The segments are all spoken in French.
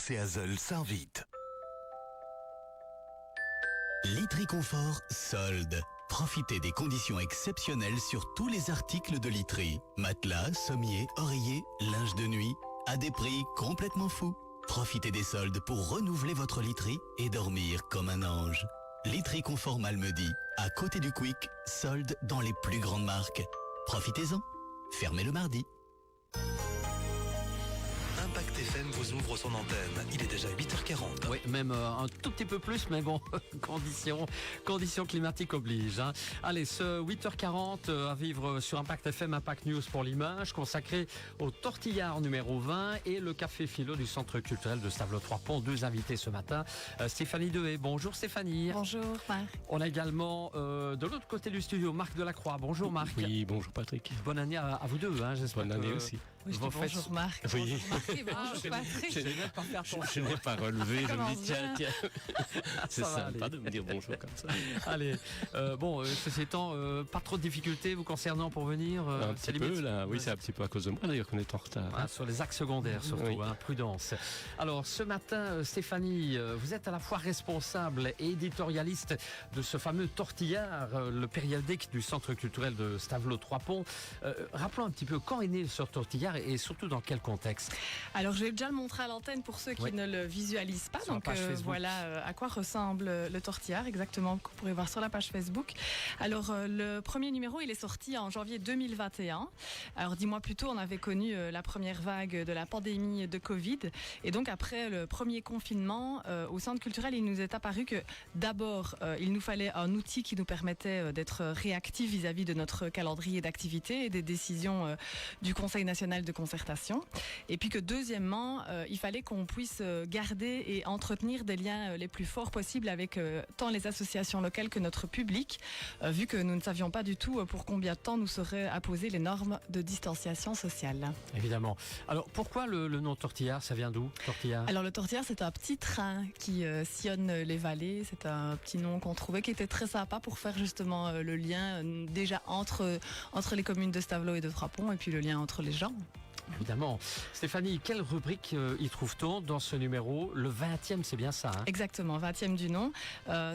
Sarcé-Hazel s'invite. Literie Confort solde. Profitez des conditions exceptionnelles sur tous les articles de literie. Matelas, sommiers, oreillers, linge de nuit, à des prix complètement fous. Profitez des soldes pour renouveler votre literie et dormir comme un ange. Literie Confort Malmedy, à côté du Quick, soldes dans les plus grandes marques. Profitez-en. Fermez le mardi. Impact FM vous ouvre son antenne. Il est déjà 8h40. Oui, même un tout petit peu plus, mais bon, conditions climatiques obligent. Hein. Allez, ce 8h40 à vivre sur Impact FM, Impact News pour l'image, consacré au tortillard numéro 20 et le café philo du Centre culturel de Stavelot-Trois-Ponts. Deux invités ce matin. Stéphanie Dehaye. Bonjour Stéphanie. Bonjour Marc. On a également de l'autre côté du studio Marc Delacroix. Bonjour Marc. Oui, bonjour Patrick. Bonne année à vous deux. Hein, bonne année aussi. Oui, bonjour Marc. Oui. Bonjour Patrick. Je n'ai pas relevé, je me dis tiens. C'est sympa de me dire bonjour comme ça. Allez, ceci étant, pas trop de difficultés vous concernant pour venir un petit peu là, oui, c'est un petit peu à cause de moi d'ailleurs qu'on est en retard. Ah, sur les axes secondaires surtout, oui. Prudence. Alors ce matin, Stéphanie, vous êtes à la fois responsable et éditorialiste de ce fameux tortillard, le périodique du Centre culturel de Stavelot-Trois-Ponts. Rappelons un petit peu quand est né ce tortillard et surtout dans quel contexte. Alors je vais déjà le montrer à l'antenne pour ceux qui ne le visualisent pas. Sur donc voilà à quoi ressemble le tortillard exactement, que vous pourrez voir sur la page Facebook. Alors le premier numéro il est sorti en janvier 2021. Alors 10 mois plus tôt on avait connu la première vague de la pandémie de Covid et donc après le premier confinement au centre culturel il nous est apparu que d'abord il nous fallait un outil qui nous permettait d'être réactifs vis-à-vis de notre calendrier d'activité et des décisions du Conseil national de concertation et puis que deuxièmement il fallait qu'on puisse garder et entretenir des liens les plus forts possibles avec tant les associations locales que notre public, vu que nous ne savions pas du tout pour combien de temps nous seraient apposées les normes de distanciation sociale. Évidemment. Alors pourquoi le nom tortillard, ça vient d'où, tortillard? Alors le tortillard c'est un petit train qui sillonne les vallées, c'est un petit nom qu'on trouvait qui était très sympa pour faire justement le lien déjà entre les communes de Stavelot et de Trois-Ponts et puis le lien entre les gens. Évidemment. Stéphanie, quelle rubrique y trouve-t-on dans ce numéro? Le 20e, c'est bien ça, hein? Exactement, 20e du nom.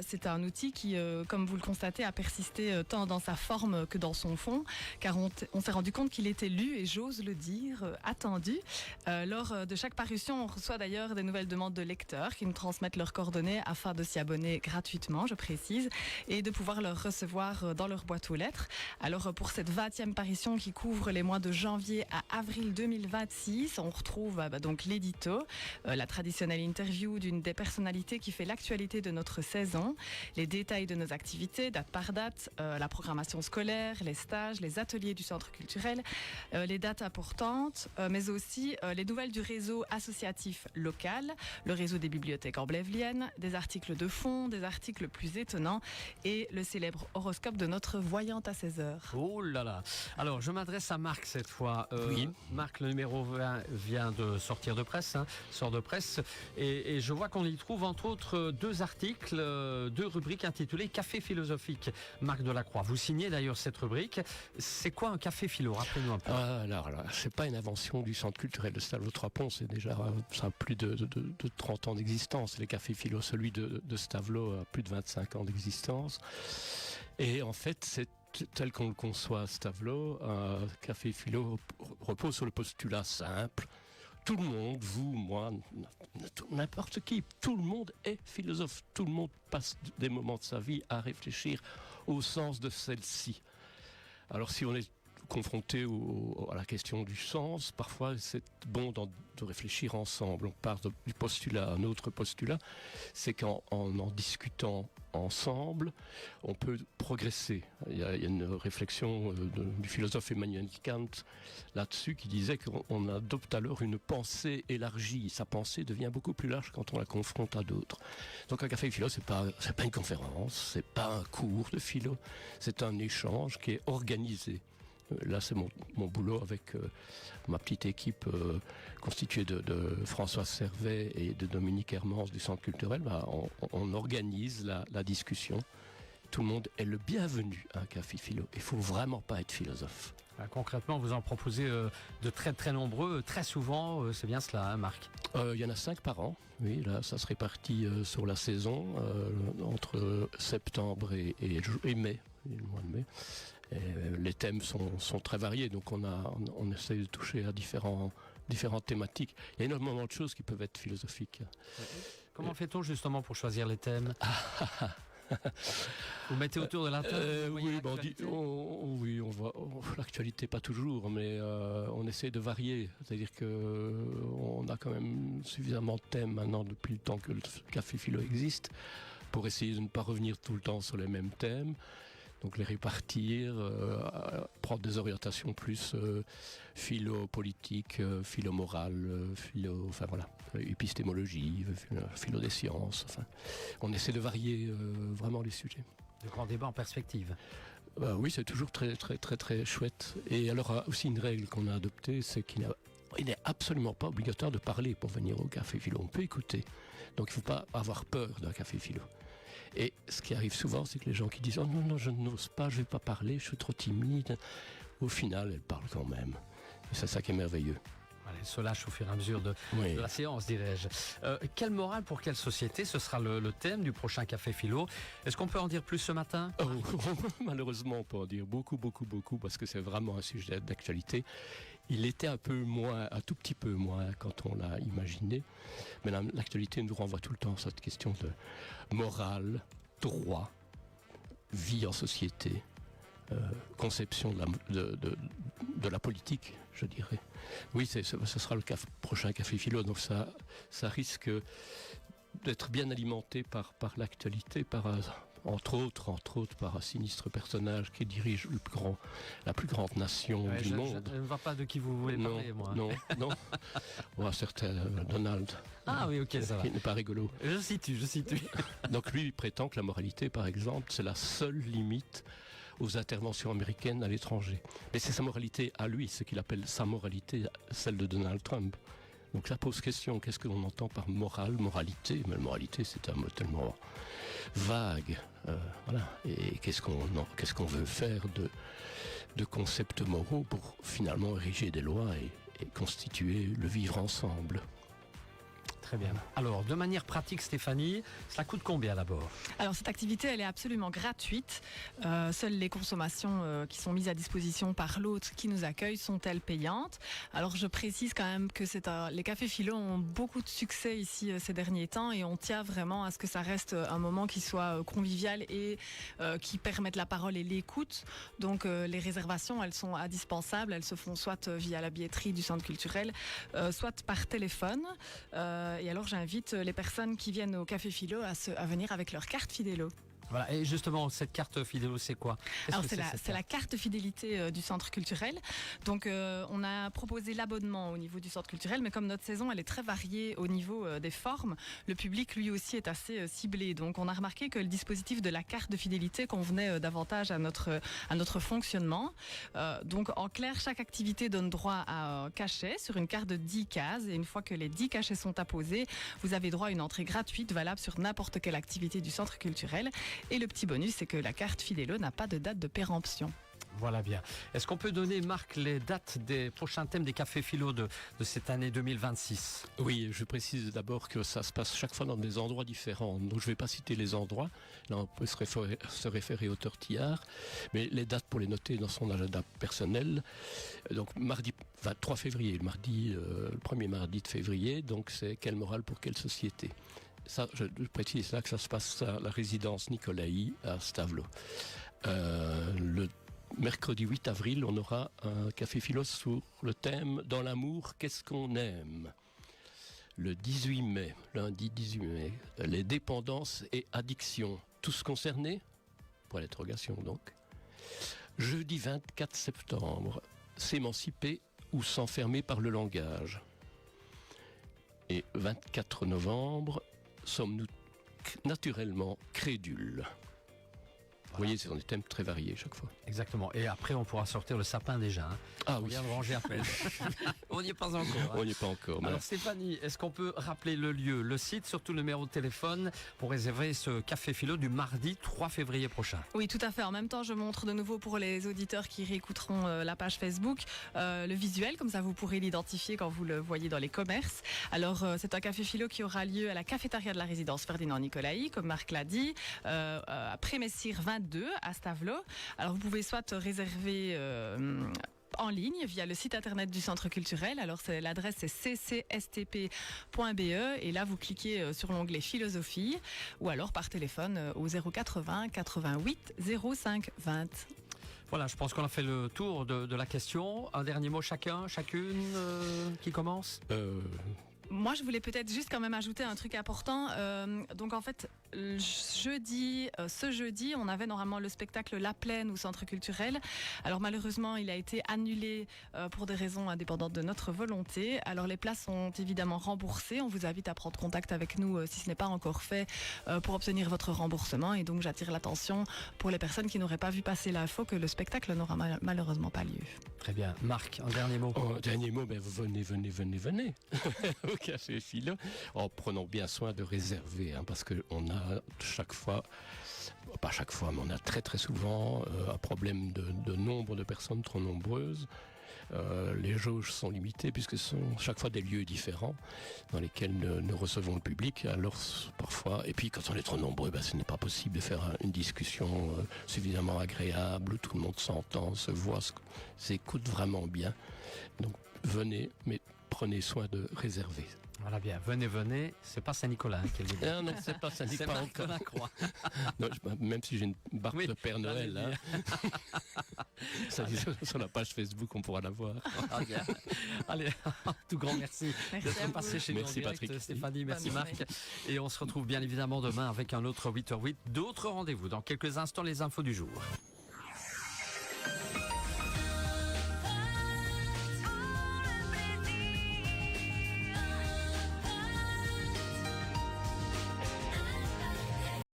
C'est un outil qui, comme vous le constatez, a persisté tant dans sa forme que dans son fond, car on s'est rendu compte qu'il était lu, et j'ose le dire, attendu. Lors de chaque parution, on reçoit d'ailleurs des nouvelles demandes de lecteurs qui nous transmettent leurs coordonnées afin de s'y abonner gratuitement, je précise, et de pouvoir leur recevoir dans leur boîte aux lettres. Alors pour cette 20e parution qui couvre les mois de janvier à avril 2026, on retrouve donc l'édito, la traditionnelle interview d'une des personnalités qui fait l'actualité de notre saison, les détails de nos activités, date par date, la programmation scolaire, les stages, les ateliers du centre culturel, les dates importantes, mais aussi les nouvelles du réseau associatif local, le réseau des bibliothèques ambléviennes, des articles de fond, des articles plus étonnants et le célèbre horoscope de notre voyante à 16h. Oh là là. Alors je m'adresse à Marc cette fois. Oui. Marc, le numéro 20 vient de sortir de presse, sort de presse, et je vois qu'on y trouve entre autres deux articles, deux rubriques intitulées Café philosophique. Marc Delacroix, vous signez d'ailleurs cette rubrique. C'est quoi un café philo? Rappelez-nous un peu. Alors là, c'est pas une invention du Centre culturel de Stavelot-Trois-Ponts, ça a plus de 30 ans d'existence. Les cafés philo, celui de Stavelot a plus de 25 ans d'existence. Et en fait, c'est tel qu'on le conçoit à Stavelot, un café philo repose sur le postulat simple. Tout le monde, vous, moi, n'importe qui, tout le monde est philosophe. Tout le monde passe des moments de sa vie à réfléchir au sens de celle-ci. Alors si on est confronté à la question du sens, parfois c'est bon de réfléchir ensemble. On part du postulat à un autre postulat, c'est qu'en en discutant ensemble, on peut progresser. Il y a une réflexion du philosophe Emmanuel Kant là-dessus qui disait qu'on adopte alors une pensée élargie. Sa pensée devient beaucoup plus large quand on la confronte à d'autres. Donc un café philo, c'est pas une conférence, c'est pas un cours de philo, c'est un échange qui est organisé. Là, c'est mon boulot avec ma petite équipe constituée de François Servet et de Dominique Hermans du Centre culturel. On organise la discussion. Tout le monde est le bienvenu à un café philo. Il faut vraiment pas être philosophe. Concrètement, vous en proposez de très très nombreux, très souvent, c'est bien cela, hein, Marc? Il y en a 5 par an. Oui, là, ça se répartit sur la saison, entre septembre et mai, le mois de mai. Et les thèmes sont très variés, donc on essaie de toucher à différentes thématiques. Il y a énormément de choses qui peuvent être philosophiques. Comment fait-on justement pour choisir les thèmes? Vous mettez autour de la table? Oui, on voit l'actualité, pas toujours, mais on essaie de varier. C'est-à-dire qu'on a quand même suffisamment de thèmes maintenant depuis le temps que le Café Philo existe pour essayer de ne pas revenir tout le temps sur les mêmes thèmes. Donc les répartir, prendre des orientations plus philo-politique, philo-morale, épistémologie, philo des sciences. Enfin, on essaie de varier vraiment les sujets. De grands débats en perspective. Oui, c'est toujours très, très, très, très chouette. Et alors, aussi une règle qu'on a adoptée, c'est qu'il n'est absolument pas obligatoire de parler pour venir au Café Philo. On peut écouter. Donc il ne faut pas avoir peur d'un Café Philo. Et ce qui arrive souvent, c'est que les gens qui disent « Oh non, je n'ose pas, je ne vais pas parler, je suis trop timide », au final, elles parlent quand même. Et c'est ça qui est merveilleux. Allez, se lâche au fur et à mesure de la séance, dirais-je. Quelle morale pour quelle société? Ce sera le thème du prochain Café Philo. Est-ce qu'on peut en dire plus ce matin? Malheureusement, on peut en dire beaucoup, parce que c'est vraiment un sujet d'actualité. Il était un tout petit peu moins quand on l'a imaginé. Mais l'actualité nous renvoie tout le temps à cette question de morale, droit, vie en société, conception de la politique, je dirais. Oui, ce sera le prochain Café Philo, donc ça risque d'être bien alimenté par l'actualité, entre autres par un sinistre personnage qui dirige la plus grande nation du monde. Je ne vois pas de qui vous voulez parler, moi. Non. Un certain Donald. Ah oui, ok, ça va. Qui n'est pas rigolo. Je situe. Donc lui, il prétend que la moralité, par exemple, c'est la seule limite aux interventions américaines à l'étranger. Mais c'est sa moralité à lui, ce qu'il appelle sa moralité, celle de Donald Trump. Donc ça pose question, qu'est-ce que l'on entend par moralité? Mais la moralité, c'est un mot tellement vague. Et qu'est-ce qu'on veut faire de concepts moraux pour finalement ériger des lois et constituer le vivre ensemble? Très bien. Alors, de manière pratique, Stéphanie, cela coûte combien d'abord? Alors, cette activité, elle est absolument gratuite. Seules les consommations qui sont mises à disposition par l'hôte qui nous accueille sont-elles payantes. Alors, je précise quand même que les cafés philo ont beaucoup de succès ici ces derniers temps et on tient vraiment à ce que ça reste un moment qui soit convivial et qui permette la parole et l'écoute. Donc, les réservations, elles sont indispensables. Elles se font soit via la billetterie du centre culturel, soit par téléphone. Et alors j'invite les personnes qui viennent au Café Philo à venir avec leur carte Fidélo. Voilà, et justement, cette carte Fidélo, c'est quoi? Alors c'est la carte fidélité du centre culturel. Donc on a proposé l'abonnement au niveau du centre culturel, mais comme notre saison elle est très variée au niveau des formes, le public lui aussi est assez ciblé. Donc on a remarqué que le dispositif de la carte de fidélité convenait davantage à notre fonctionnement. Donc en clair, chaque activité donne droit à un cachet sur une carte de 10 cases et une fois que les 10 cachets sont apposés, vous avez droit à une entrée gratuite valable sur n'importe quelle activité du centre culturel. Et le petit bonus, c'est que la carte Fidélo n'a pas de date de péremption. Voilà bien. Est-ce qu'on peut donner, Marc, les dates des prochains thèmes des cafés philo de cette année 2026? Oui, je précise d'abord que ça se passe chaque fois dans des endroits différents. Donc je ne vais pas citer les endroits. Là, on peut se référer au Tortillard. Mais les dates pour les noter dans son agenda personnel. Donc mardi 23 février, le premier mardi de février. Donc c'est quelle morale pour quelle société? Ça, je précise là que ça se passe à la résidence Nicolaï à Stavelot. Le mercredi 8 avril, on aura un café philo sur le thème « Dans l'amour, qu'est-ce qu'on aime ?» Le 18 mai, lundi 18 mai, les dépendances et addictions, tous concernés? Pour l'interrogation donc. Jeudi 24 septembre, s'émanciper ou s'enfermer par le langage. Et 24 novembre, sommes-nous naturellement crédules? Vous voyez, ce sont des thèmes très variés chaque fois. Exactement. Et après, on pourra sortir le sapin déjà. Hein. Ah On oui, vient de ranger à peine. On n'y est pas encore. Hein. on n'y est pas encore. Mais Alors Stéphanie, est-ce qu'on peut rappeler le lieu, le site, surtout le numéro de téléphone pour réserver ce café philo du mardi 3 février prochain? Oui, tout à fait. En même temps, je montre de nouveau pour les auditeurs qui réécouteront la page Facebook le visuel, comme ça vous pourrez l'identifier quand vous le voyez dans les commerces. Alors, c'est un café philo qui aura lieu à la cafétéria de la résidence Ferdinand Nicolaï, comme Marc l'a dit, après Messire 22 à Stavelot. Alors, vous pouvez soit réserver en ligne via le site internet du centre culturel. Alors l'adresse c'est ccstp.be et là vous cliquez sur l'onglet philosophie ou alors par téléphone au 080 88 05 20. Voilà, je pense qu'on a fait le tour de la question. Un dernier mot chacune qui commence. Moi, je voulais peut-être juste quand même ajouter un truc important. Donc, en fait, ce jeudi, on avait normalement le spectacle La Plaine au Centre culturel. Alors, malheureusement, il a été annulé pour des raisons indépendantes de notre volonté. Alors, les places sont évidemment remboursées. On vous invite à prendre contact avec nous si ce n'est pas encore fait pour obtenir votre remboursement. Et donc, j'attire l'attention pour les personnes qui n'auraient pas vu passer l'info que le spectacle n'aura malheureusement pas lieu. Très bien. Marc, un dernier mot. Dernier mot, ben, venez. Au café philo, en prenant bien soin de réserver, hein, parce qu'on a chaque fois, pas chaque fois, mais on a très très souvent un problème de nombre de personnes trop nombreuses. Les jauges sont limitées puisque ce sont chaque fois des lieux différents dans lesquels nous recevons le public. Alors parfois, et puis quand on est trop nombreux, ce n'est pas possible de faire une discussion suffisamment agréable où tout le monde s'entend, se voit, s'écoute vraiment bien. Donc venez, mais prenez soin de réserver. Voilà bien, venez, c'est pas Saint-Nicolas qui le dit. Non, c'est pas ça, C'est pas Marc encore. Delacroix. Non, même si j'ai une barre Oui, de Père Noël, hein. Ça, sur la page Facebook, on pourra la voir. Ah, bien. Allez, un tout grand merci, Merci à d'être vous. passé chez nous en Merci, direct, Patrick. Stéphanie, merci Bonne Marc. Et on se retrouve bien évidemment demain avec un autre 8h08, d'autres rendez-vous. Dans quelques instants, les infos du jour.